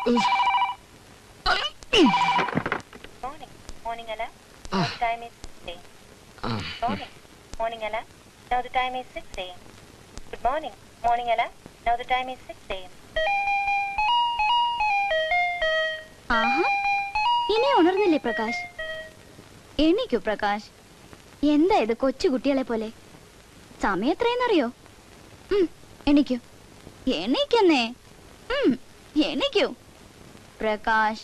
Morning, Ella. Now the time is 6 a.m. Morning, Ella. Now the time is 6 a.m. Good morning. Morning, Ella. Now the time is 6 a.m. ആഹാ, ഇനി ഉണർന്നില്ലേ പ്രകാശ്? എണീക്കൂ പ്രകാശ്. എന്താ ഇത് കൊച്ചു കുട്ടികളെ പോലെ? സമയം എത്രയെന്നറിയോ? എണീക്കൂ, എണീക്കുന്നേ. എണീക്കൂ പ്രകാശ്.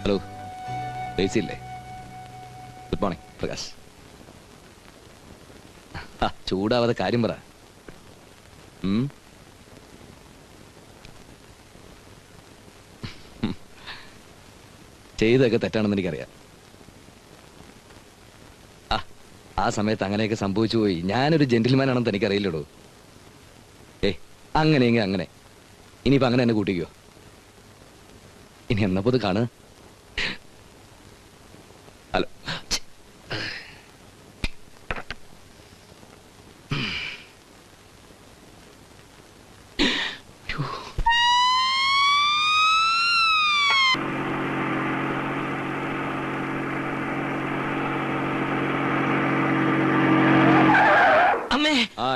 ഹലോ, ലേസില്ലേ? Good morning Prakash. ചൂടാവാതെ കാര്യം പറ. ചെയ്തൊക്കെ തെറ്റാണെന്ന് എനിക്കറിയാം. ആ സമയത്ത് അങ്ങനെയൊക്കെ സംഭവിച്ചു പോയി. ഞാനൊരു ജെന്റിൽമാൻ ആണെന്ന് എനിക്കറിയില്ലടോ. അങ്ങനെയെങ്കിൽ അങ്ങനെ. ഇനിയിപ്പോ അങ്ങനെ തന്നെ കൂട്ടിക്കോ. ഇനി എന്നപ്പോ ഇത് കാണുക. ഹലോ,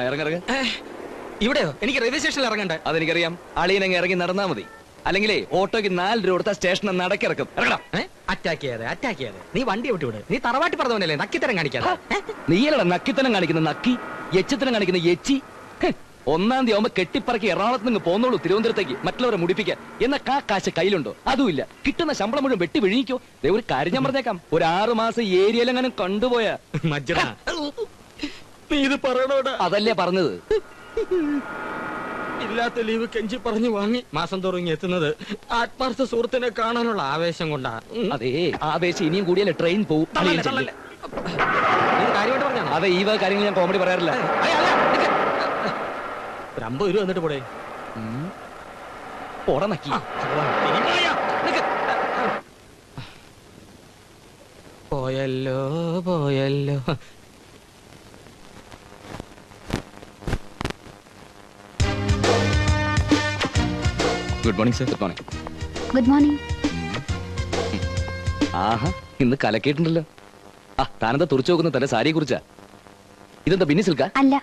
ഇറങ്ങിറങ്ങ. ഇവിടെയോ? എനിക്ക് റെയിൽവേ സ്റ്റേഷനിൽ ഇറങ്ങണ്ടേ? അതെനിക്കറിയാം. അളിയനങ്ങ് ഇറങ്ങി നടന്നാ മതി. അല്ലെങ്കിലേ ഓട്ടോയ്ക്ക് 4 രൂപ കൊടുത്താൽ സ്റ്റേഷനിൽ നടക്കിറക്കും. അറ്റാക്ക് ചെയ്യാതെ നീ വണ്ടി വിട്ടുവിട്. നീ തറവാട്ടി പറഞ്ഞവനല്ലേ നക്കിത്തരം കാണിക്കാതെ. നീയല്ലടാ നക്കിത്തനം കാണിക്കുന്ന നക്കി, എച്ചിത്തനം കാണിക്കുന്ന എച്ചി. 1-ാം തീയതി ആവുമ്പോ കെട്ടിപ്പറക്കി എറണാകുളത്ത് നിന്ന് പോന്നോളൂ തിരുവനന്തപുരത്തേക്ക് മറ്റുള്ളവരെ മുടിപ്പിക്കാൻ. എന്ന കാശ് കയ്യിലുണ്ടോ? അതുമില്ല. കിട്ടുന്ന ശമ്പളം മുഴുവൻ വെട്ടി വിഴുങ്ങിക്കോ. ഒരു കാര്യം ഞാൻ പറഞ്ഞേക്കാം, ഒരു 6 മാസം ഏരിയയിലെങ്ങാനും കണ്ടുപോയാ നീ ഇത് പറയണോടാ. അതല്ലേ പറഞ്ഞത്. ഇല്ലാത്ത ലീവ് കെഞ്ചി പറഞ്ഞു വാങ്ങി മാസം തോറും എത്തുന്നത് ആത്മാർത്ഥ സുഹൃത്തിനെ കാണാനുള്ള ആവേശം കൊണ്ടാ. അതേ ആവേശം ഇനിയും കൂടിയല്ലേ ട്രെയിൻ പോവും. കാര്യമായിട്ട് പറഞ്ഞാ? അതെ, ഈ വക കാര്യങ്ങൾ ഞാൻ കോമഡി പറയാറില്ല. ഒരു 50 രൂപ എന്നിട്ട് പോടേ. പോടാ നക്കി. പോയല്ലോ. Good morning sir. Good morning. Good morning. ആഹാ, ഇന്ന് കലക്കിയിട്ടുണ്ടല്ലോ. താനെന്താ തുറച്ചു നോക്കുന്ന തന്റെ സാരിയെ കുറിച്ചാ? ഇതെന്താ ബിന്നി സിൽക്കാ? അല്ല.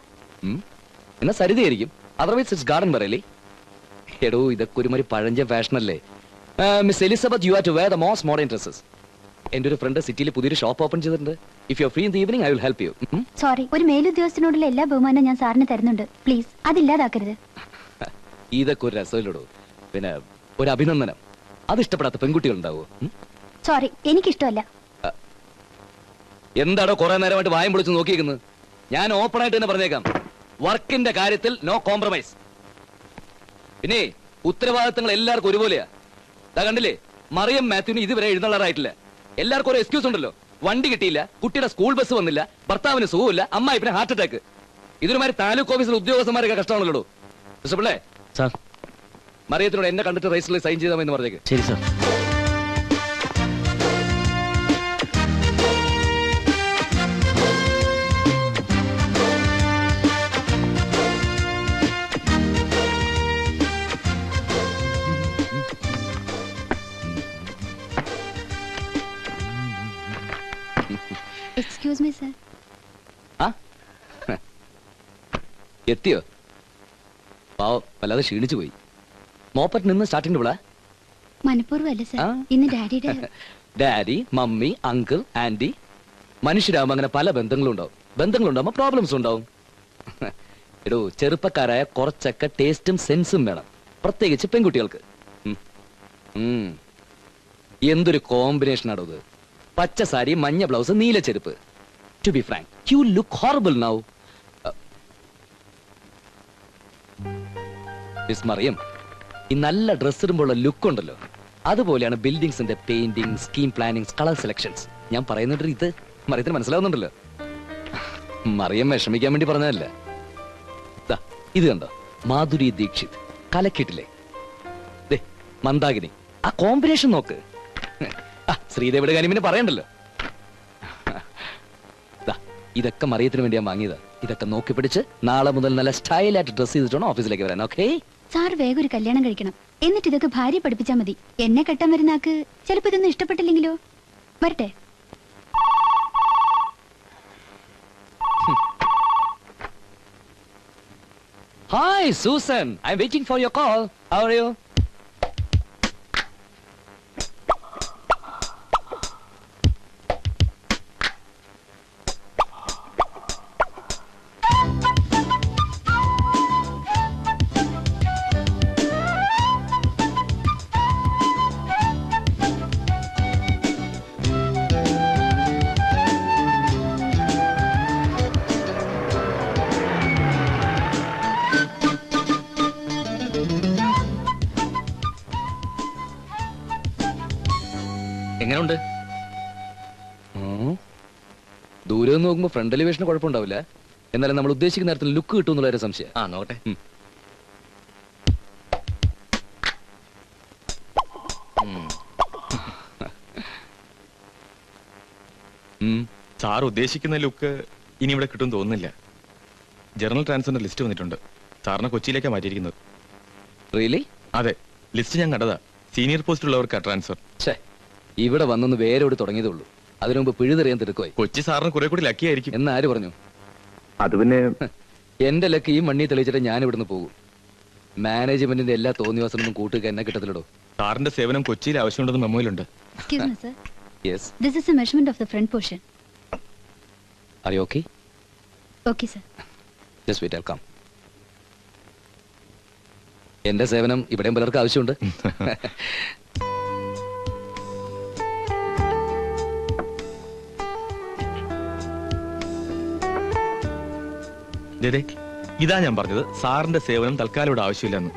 എന്നാ സരിതയായിരിക്കും. അതർവൈസ് ഇറ്റ്സ് ഗാർഡൻ പറയല്ലേ. എടോ, ഇതൊക്കെ ഒരുമാതിരി പഴഞ്ച ഫാഷനല്ലേ. Miss Elizabeth, you are to wear the most modern dresses. എന്റെ ഒരു ഫ്രണ്ട് സിറ്റിയിൽ പുതിയൊരു ഷോപ്പ് ഓപ്പൺ ചെയ്തിട്ടുണ്ട്. If you are free in the evening I will help you. Sorry, ഒരു മേലുദ്യോഗസ്ഥനോടുള്ള എല്ലാ ബഹുമാനവും ഞാൻ സാറിന് തരുന്നുണ്ട്. പ്ലീസ് അതില്ലാതാക്കരുത്. ഇതൊക്കെ ഒരു രസമില്ലടോ. പിന്നെ ഒരു അഭിനന്ദനം, അത് ഇഷ്ടപ്പെടാത്ത പെൺകുട്ടികൾ ഉണ്ടാവോ? സോറി, എനിക്കിഷ്ടമല്ല. എന്താടോ കുറെ നേരമായിട്ട് വായം പൊളിച്ച് നോക്കിയിരിക്കുന്നത്? ഞാൻ ഓപ്പൺ ആയിട്ട് തന്നെ പറഞ്ഞേക്കാം, വർക്കിന്റെ കാര്യത്തിൽ നോ കോംപ്രമൈസ്. പിന്നെ ഉത്തരവാദിത്തങ്ങൾ എല്ലാവർക്കും ഒരുപോലെയാ. കണ്ടില്ലേ, മറിയം മാത്യുവിന് ഇതുവരെ എഴുന്നള്ളാറായിട്ടില്ല. എല്ലാവർക്കും ഒരു എക്സ്ക്യൂസ് ഉണ്ടല്ലോ. വണ്ടി കിട്ടിയില്ല, കുട്ടിയുടെ സ്കൂൾ ബസ് വന്നില്ല, ഭർത്താവിന് സുഖമില്ല, അമ്മായി പിന്നെ ഹാർട്ട് അറ്റാക്ക്. ഇതൊരുമാതിരി താലൂക്ക് ഓഫീസിലെ ഉദ്യോഗസ്ഥന്മാരൊക്കെ കഷ്ടമാണല്ലോ. പിള്ളേ സാർ, മറിയത്തിനോട് എന്നെ കണ്ടിട്ട് രജിസ്റ്ററിൽ സൈൻ ചെയ്താമെന്ന് പറഞ്ഞേക്ക്. ശരി സാർ. Excuse me sir. എത്തിയോ? പാവം വല്ലാതെ ക്ഷീണിച്ചു പോയി. മോപ്പറ്റ് നിന്ന് സ്റ്റാർട്ടിംഗ് വിള മനഃപൂർവ്വമല്ല സർ, ഇന്ന് ഡാഡിയുടെ ഡാഡി, മമ്മി, അങ്കിൾ, ആന്റി. മനുഷ്യരാകുമ്പോ അങ്ങനെ പല ബന്ധങ്ങളുണ്ടാവും. ബന്ധങ്ങളുണ്ടാവുമ്പോ പ്രോബ്ലംസ് ഉണ്ടാവും. എടോ, ചെറുപ്പക്കാരായ കുറച്ചൊക്കെ ടേസ്റ്റും സെൻസും വേണം, പ്രത്യേകിച്ച് പെൺകുട്ടികൾക്ക്. എന്തൊരു കോമ്പിനേഷൻ ആണോ ഇത്. പച്ച സാരി, മഞ്ഞ ബ്ലൗസ്, നീല ചെരുപ്പ്. To be frank, you look horrible now. Miss Mariam, ഈ നല്ല ഡ്രസ് ഇടുമ്പോഴുള്ള ലുക്ക് ഉണ്ടല്ലോ, അതുപോലെയാണ് ബിൽഡിംഗ്സിന്റെ painting, scheme planning, colour selections. ഞാൻ പറയുന്നുണ്ട്, ഇത് മറിയത്തിന് മനസ്സിലാവുന്നുണ്ടല്ലോ. മറിയം വിഷമിക്കാൻ വേണ്ടി പറഞ്ഞതല്ല. ഇത് കണ്ടോ, മാധുരി ദീക്ഷിത് കലക്കിട്ടില്ലേ? മന്ദാകിനി ആ കോമ്പിനേഷൻ നോക്ക്. ശ്രീദേവിയുടെ കാര്യം പിന്നെ പറയണ്ടല്ലോ. ഇതൊക്കെ മറിയത്തിന് വേണ്ടി ഞാൻ വാങ്ങിയതാ. ഇതൊക്കെ നോക്കി പിടിച്ച് നാളെ മുതൽ നല്ല സ്റ്റൈലായിട്ട് ഡ്രസ് ചെയ്തിട്ടാണ് ഓഫീസിലേക്ക് വരാൻ. ഓക്കെ? സാർ വേഗം ഒരു കല്യാണം കഴിക്കണം. എന്നിട്ട് ഇതൊക്കെ ഭാര്യ പഠിപ്പിച്ചാൽ മതി. എന്നെ കെട്ടാൻ വരുന്ന ആക്ക് ചിലപ്പോ ഇതൊന്നും ഇഷ്ടപ്പെട്ടില്ലെങ്കിലോ? വരട്ടെ. Hi, Susan. I'm waiting for your call. How are you? എങ്ങനെയുണ്ട്? ദൂരെ നിന്ന് നോക്കുമ്പോ ഫ്രണ്ട് എലിവേഷന് കുഴപ്പമുണ്ടാവില്ല. എന്നാലും നമ്മൾ ഉദ്ദേശിക്കുന്ന നേരത്തിൽ ലുക്ക് കിട്ടും എന്നുള്ള ഒരു സംശയം. നോട്ടെ. സാർ ഉദ്ദേശിക്കുന്ന ലുക്ക് ഇനി ഇവിടെ കിട്ടും തോന്നുന്നില്ല. ജനറൽ ട്രാൻസ്ഫറിന്റെ ലിസ്റ്റ് വന്നിട്ടുണ്ട്. സാറിനെ കൊച്ചിയിലേക്കാണ് മാറ്റിയിരിക്കുന്നത്. റിയലി? അതെ, ലിസ്റ്റ് ഞാൻ കണ്ടതാ. സീനിയർ പോസ്റ്റ് ഉള്ളവർക്കാ ട്രാൻസ്ഫർ. ഇവിടെ വന്നൊന്ന് വേരോട് തുടങ്ങിയതേ ഉള്ളൂ. അതിനു മുമ്പ് പിഴുതെറിയാൻ തിരക്കുമായി. കൊച്ചി സാറിന് കുറെ കൂടി ലക്കി ആയിരിക്കും എന്ന് ആര് പറഞ്ഞു? അത് പിന്നെ എന്റെ ലക്ക് ഈ മണ്ണി തെളിയിച്ചിട്ട് ഞാൻ ഇവിടുന്ന് പോകും. മാനേജ്മെന്റിന്റെ എല്ലാ തോന്നിവാസനൊന്നും കൂട്ടുക എന്നെ കിട്ടത്തില്ലടോ. സാറിന്റെ സേവനം കൊച്ചിയിൽ ആവശ്യമുണ്ടെന്ന് മെമ്മോയിലുണ്ട്. Excuse me, sir. Yes. This is a measurement of the front portion. Are you okay? Okay, sir. Just wait, I'll come. എന്റെ സേവനം ഇവിടെയും പലർക്ക് ആവശ്യമുണ്ട്. ഇതാ ഞാൻ പറഞ്ഞത്, സാറിന്റെ സേവനം തൽക്കാലം ഇവിടെ ആവശ്യമില്ലെന്ന്.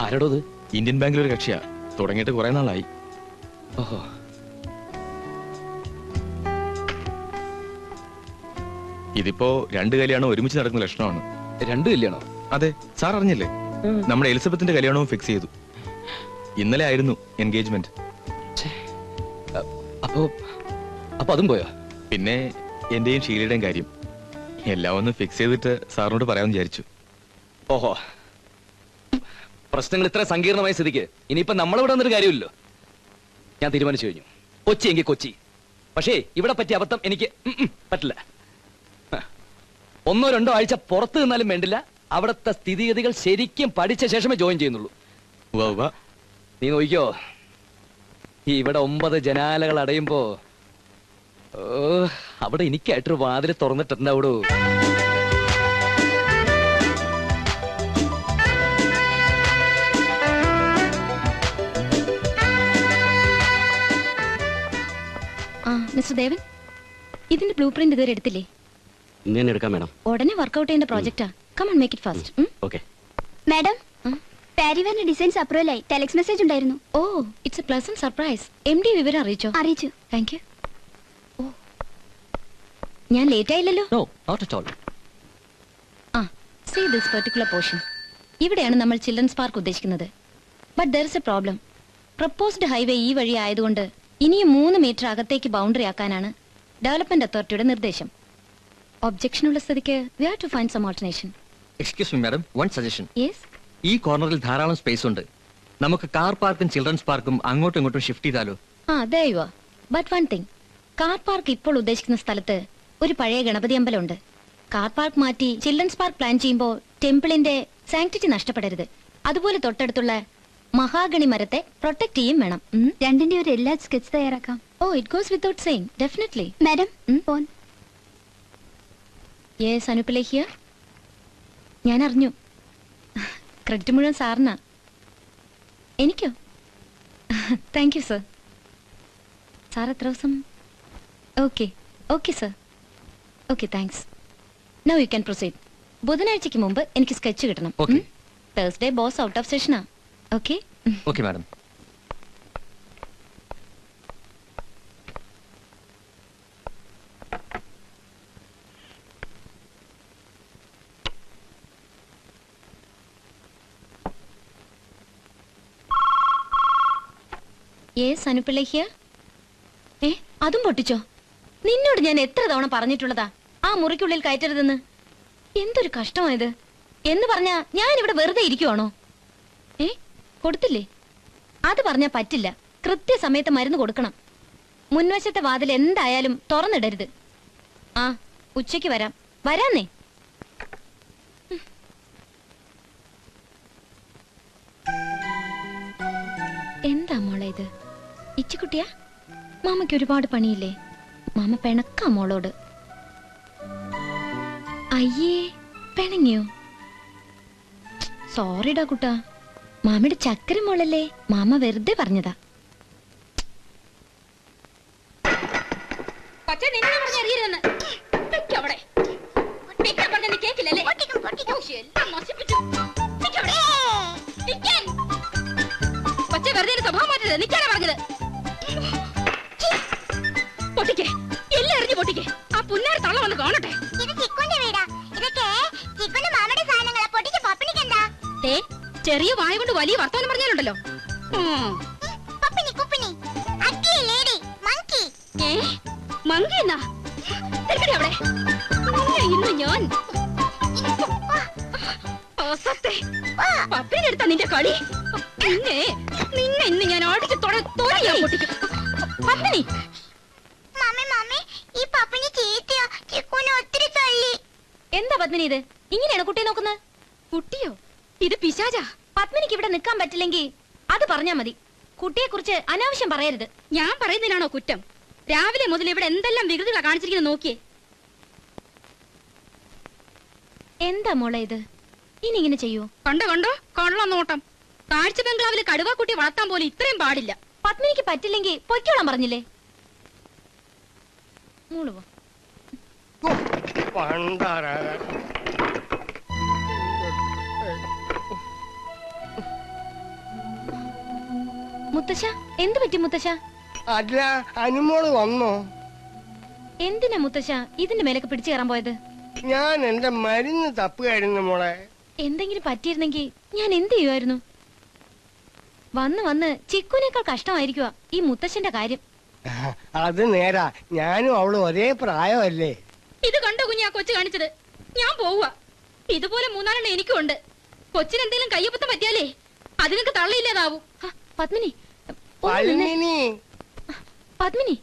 ആരോടോ? ഇന്ത്യൻ ബാങ്കിൽ ഒരു കക്ഷിയാ, തുടങ്ങിയിട്ട് കുറെ നാളായി. ഓഹോ. ഇതിപ്പോ 2 കല്യാണം ഒരുമിച്ച് നടക്കുന്ന ലക്ഷണമാണ്. 2 കല്യാണോ? അതെ, സാർ അറിഞ്ഞില്ലേ? നമ്മുടെ എലിസബത്തിന്റെ കല്യാണവും ഫിക്സ് ചെയ്തു. ഇന്നലെ ആയിരുന്നു എൻഗേജ്മെന്റ്. അപ്പൊ അതും പോയോ? പിന്നെ എന്റെയും ഷീലയുടെയും കാര്യം എല്ലാം ഒന്ന് ഫിക്സ് ചെയ്തിട്ട് സാറിനോട് പറയാമെന്ന് വിചാരിച്ചു. ഓഹോ, പ്രശ്നങ്ങൾ ഇത്ര സങ്കീർണമായ സ്ഥിതിക്ക് ഇനിയിപ്പോ നമ്മളിവിടെ വന്നൊരു കാര്യമില്ലല്ലോ. ഞാൻ തീരുമാനിച്ചു കഴിഞ്ഞു. കൊച്ചി എങ്കിൽ കൊച്ചി. പക്ഷേ ഇവിടെ പറ്റിയ അബദ്ധം എനിക്ക് പറ്റില്ല. 1-2 ആഴ്ച പുറത്ത് നിന്നാലും വേണ്ടില്ല. അവിടുത്തെ സ്ഥിതിഗതികൾ ശരിക്കും പഠിച്ച ശേഷമേ ജോയിൻ ചെയ്യുന്നുള്ളൂ. നീ നോക്കിക്കോ, ഇവിടെ 9 ജനാലകൾ അടയുമ്പോ അവിടെ എനിക്കായിട്ടൊരു വാതിൽ തുറന്നിട്ടുണ്ടാവൂടോ. മിസ്റ്റർ ദേവൻ, ഇതിന്റെ ബ്ലൂ പ്രിന്റ് ഇതുവരെ എടുത്തില്ലേ? എടുക്കാം മാഡം. ഉടനെ വർക്ക്ഔട്ട് ചെയ്യേണ്ട പ്രോജക്റ്റാ. Come on, make it fast. Okay madam, പാരിവറിന്റെ ഡിസൈൻസ് അപ്രൂവൽ ആയി. ടെലക്സ് മെസ്സേജ് ഉണ്ടായിരുന്നു. Oh, it's a pleasant surprise. MD വിവരം അറിയിച്ചോ? അറിയിച്ചു. Thank you. ഓ, ഞാൻ ലേറ്റ് ആയില്ലല്ലോ? No, not at all. See this particular portion. ഇവിടെയാണ് നമ്മൾ ചിൽഡ്രൻസ് പാർക്ക് ഉദ്ദേശിക്കുന്നത്. But there is a problem. Proposed highway ഈ വഴി ആയതുകൊണ്ട് ഇനിയും 3 മീറ്റർ അകത്തേക്ക് ബൗണ്ടറി ആക്കാനാണ് ഡെവലപ്മെന്റ് അതോറിറ്റിയുടെ നിർദ്ദേശം. ഒബ്ജക്ഷനുള്ള സ്ഥിതിക്ക് we have to find some alternation. Excuse me madam, one suggestion. Yes. ഈ കോർണറിൽ ധാരാളം സ്പേസ് ഉണ്ട്. നമുക്ക് കാർ പാർക്കും ചിൽഡ്രൻസ് പാർക്കും അങ്ങോട്ടും ഇങ്ങോട്ടും ഷിഫ്റ്റ് ചെയ്താലോ? ദയവാ. But one thing, car park ഇപ്പോൾ ഉദ്ദേശിക്കുന്ന സ്ഥലത്ത് ഒരു പഴയ ഗണപതി അമ്പലമുണ്ട്. കാർ പാർക്ക് മാറ്റി ചിൽഡ്രൻസ് പാർക്ക് പ്ലാൻ ചെയ്യുമ്പോൾ ടെമ്പിളിന്റെ സാങ്ക്ടിറ്റി നഷ്ടപ്പെടരുത്. അതുപോലെ തൊട്ടടുത്തുള്ള മഹാഗണി മരത്തെ പ്രൊട്ടക്ട് ചെയ്യും വേണം. രണ്ടിന്റെ ഒരു എല്ലാ സ്കെച്ച് തയ്യാറാക്കാം. Oh, it goes without saying. Definitely. Madam, phone. Yes, അനുപല്ലേ ഹിയർ. ഞാൻ അറിഞ്ഞു. ക്രെഡിറ്റ് മുഴുവൻ സാറിനാ. എനിക്കോ? Thank you sir. സാർ എത്ര ദിവസം? Okay okay sir. Okay, thanks. Now you can proceed. ബുധനാഴ്ചയ്ക്ക് മുമ്പ് എനിക്ക് സ്കെച്ച് കിട്ടണം. തേഴ്സ്ഡേ ബോസ് ഔട്ട് ഓഫ് സെഷനാ. Okay okay madam. Anu Pillai here. അതും പൊട്ടിച്ചോ? നിന്നോട് ഞാൻ എത്ര തവണ പറഞ്ഞിട്ടുള്ളതാ ആ മുറിക്കുള്ളിൽ കയറ്റരുതെന്ന്. എന്തൊരു കഷ്ടമായത് എന്ന് പറഞ്ഞാ ഞാൻ ഇവിടെ വെറുതെ ഇരിക്കുവാണോ? കൊടുത്തില്ലേ? അത് പറഞ്ഞാ പറ്റില്ല. കൃത്യസമയത്ത് മരുന്ന് കൊടുക്കണം. മുൻവശത്തെ വാതിൽ എന്തായാലും തുറന്നിടരുത്. ആ, ഉച്ചയ്ക്ക് വരാന്നേ. എന്താ മോളെ ഇത്? ഇച്ചിക്കുട്ടിയാ? മാമയ്ക്ക് ഒരുപാട് പണിയില്ലേ? മാമ പിണക്കാ മോളോട്. അയ്യേ, പിണങ്ങിയോ? സോറിടാ കുട്ടാ, മാമയുടെ ചക്കര മോളല്ലേ. മാമ വെറുതെ പറഞ്ഞതാ. ചെറിയ വായ കൊണ്ട് വലിയ വർത്തമാനം പറഞ്ഞാലുണ്ടല്ലോ. മങ്കി എന്നാ അവിടെ ഇന്ന് ഞാൻ പപ്പിനെടുത്ത നിന്റെ കളി. നിന്നെ ഇന്ന് ഞാൻ അടിച്ച് തോന്നിയാ പൊട്ടിക്കും. പപ്പിനി എന്താ പത്മിനി ഇത്? ഇങ്ങനെയാണ് കുട്ടിയെ നോക്കുന്നത്? കുട്ടിയോ? ഇത് പിശാചാ. പത്മിനിക്ക് ഇവിടെ നിൽക്കാൻ പറ്റില്ലെങ്കിൽ അത് പറഞ്ഞാ മതി. കുട്ടിയെ കുറിച്ച് അനാവശ്യം പറയരുത്. ഞാൻ പറയുന്നതിനാണോ കുറ്റം? രാവിലെ മുതൽ ഇവിടെ എന്തെല്ലാം വികൃതികളാ കാണിച്ചിരിക്കുന്നത് നോക്കിയേ. എന്താ മോളെ ഇത്? ഇനി ഇങ്ങനെ ചെയ്യൂ? കണ്ടോ കള്ളം നോട്ടം. കാഴ്ച ബംഗ്ലാവില് കടുവാക്കുട്ടി വളർത്താൻ പോലും ഇത്രയും പാടില്ല. പത്മിനിക്ക് പറ്റില്ലെങ്കിൽ പൊയ്ക്കോളാൻ പറഞ്ഞില്ലേ? മോള് പോ. മുത്തശ്ശ, എന്ത് പറ്റി മുത്തശ്ശ? അല്ല, അനുമോള് വന്നോ? എന്തിനാ മുത്തശ്ശ ഇതിന്റെ മേലൊക്കെ പിടിച്ചു കയറാൻ പോയത്? ഞാൻ എന്റെ മരുന്ന് തപ്പുകയായിരുന്നു മോളെ. എന്തെങ്കിലും പറ്റിയിരുന്നെങ്കിൽ ഞാൻ എന്ത് ചെയ്യുമായിരുന്നു? വന്ന് ചിക്കുനേക്കാൾ കഷ്ടമായിരിക്കുക ഈ മുത്തശ്ശന്റെ കാര്യം. അത് നേരാ, ഞാനും അവളും ഒരേ പ്രായമല്ലേ. ഇത് കണ്ടോ കുഞ്ഞാ കൊച്ചു കാണിച്ചത്? ഞാൻ പോവുക. ഇതുപോലെ 3-4 എനിക്കും ഉണ്ട്. കൊച്ചിനെന്തെങ്കിലും കയ്യപ്പത്തം പറ്റിയാലേ അതിനൊക്കെ തള്ളയില്ലാതാവും. പത്മിനി, പത്മിനി,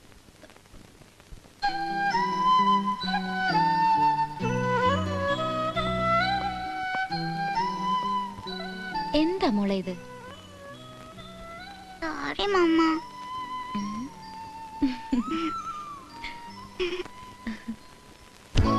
എന്താ മോളെ ഇത്? സോറി മമ്മ.